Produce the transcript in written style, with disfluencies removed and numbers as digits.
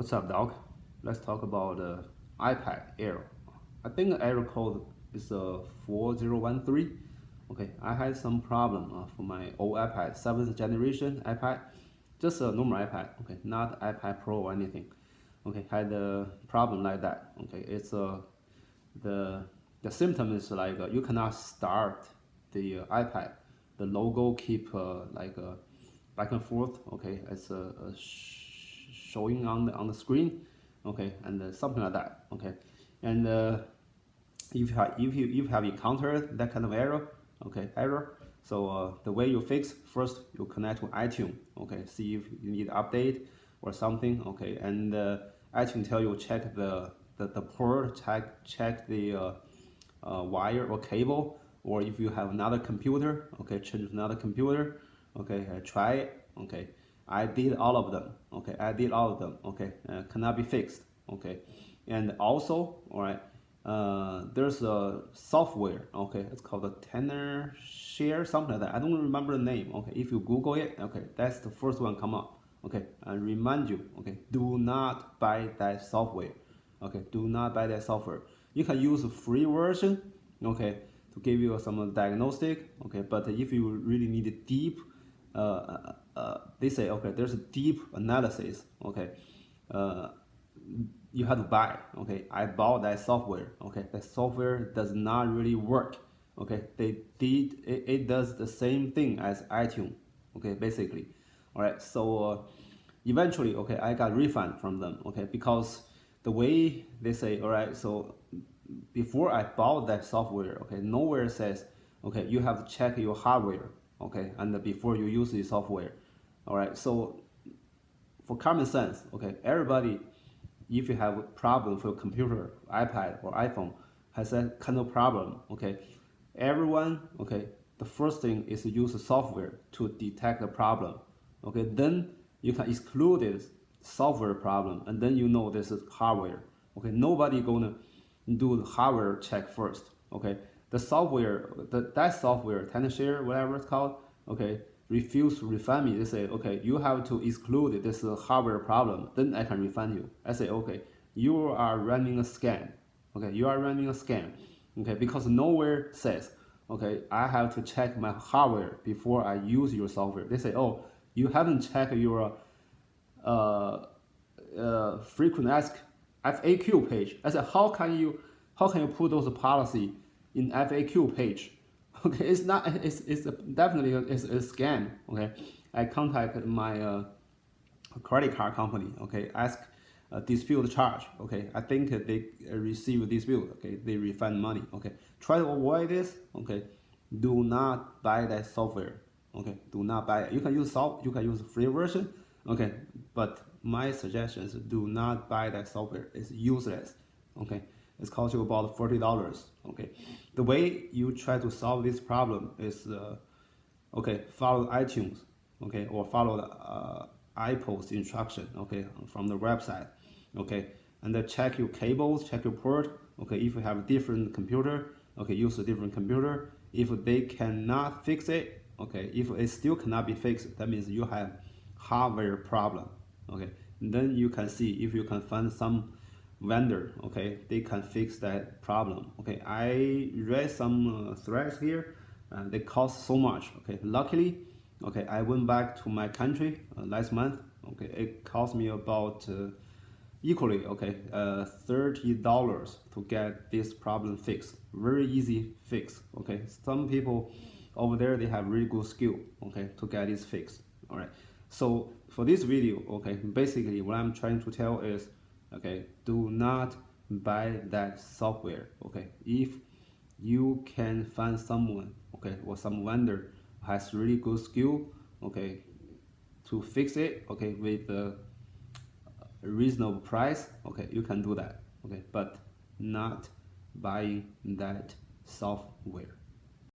What's up, dog? Let's talk about iPad error. I think the error code is 4013. Okay, I had some problem for my old iPad, 7th generation iPad, just a normal iPad. Okay, not iPad Pro or anything. Okay, had a problem like that. Okay, it's the the symptom is like you cannot start the iPad. The logo keep back and forth. Okay, it's showing on the screen. Okay, and something like that. Okay, and if you have encountered that kind of error, okay, so the way you fix, first you connect to iTunes. Okay, see if you need update or something. Okay, and iTunes tell you check the port, check the wire or cable, or if you have another computer, okay, change another computer. Okay, try it. Okay, I did all of them. Okay, I did all of them. Okay, cannot be fixed. Okay, and also, all right, there's a software. Okay, it's called a Tenor Share, something like that. I don't remember the name. Okay, if you Google it, okay, that's the first one come up. Okay, and remind you. Okay, do not buy that software. Okay, do not buy that software. You can use a free version. Okay, to give you some diagnostic. Okay, but if you really need a deep they say, okay, there's a deep analysis. Okay, uh, you have to buy. Okay, I bought that software. Okay, that software does not really work. Okay, it does the same thing as iTunes. Okay, basically. All right, so eventually, okay, I got refund from them. Okay, because the way they say, all right, so before I bought that software, okay, nowhere says, okay, you have to check your hardware. Okay, and before you use the software. All right, so for common sense, okay, everybody, if you have a problem for your computer, iPad or iPhone, has that kind of problem. Okay, everyone, okay, the first thing is to use the software to detect the problem. Okay, then you can exclude this software problem, and then you know this is hardware. Okay, nobody gonna do the hardware check first. Okay, the software, that software, Tenorshare, whatever it's called, okay, refuse to refund me. They say, okay, you have to exclude this hardware problem, then I can refund you. I say, okay, you are running a scam. Okay, you are running a scam. Okay, because nowhere says, okay, I have to check my hardware before I use your software. They say, oh, you haven't checked your frequent ask FAQ page. I said, how can you put those policy in FAQ page? Okay, it's not, it's definitely it's a scam. Okay, I contacted my credit card company. Okay, ask dispute charge. Okay, I think they receive a dispute. Okay, they refund money. Okay, try to avoid this. Okay, do not buy that software. Okay, do not buy it. You can use free version. Okay, but my suggestion is do not buy that software. It's useless. Okay, it's cost you about $40. Okay, the way you try to solve this problem is okay, follow iTunes. Okay, or follow the iPost instruction. Okay, from the website. Okay, and then check your cables, check your port. Okay, if you have a different computer, okay, use a different computer. If they cannot fix it, okay, if it still cannot be fixed, that means you have hardware problem. Okay, and then you can see if you can find some vendor. Okay, they can fix that problem. Okay, I read some threads here, and they cost so much. Okay, luckily, okay, I went back to my country last month. Okay, it cost me about equally, okay, $30 to get this problem fixed. Very easy fix. Okay, some people over there, they have really good skill, okay, to get this fixed. All right, so for this video, okay, basically what I'm trying to tell is, okay, do not buy that software. Okay, if you can find someone, okay, or some vendor who has really good skill, okay, to fix it, okay, with the reasonable price, okay, you can do that. Okay, but not buying that software.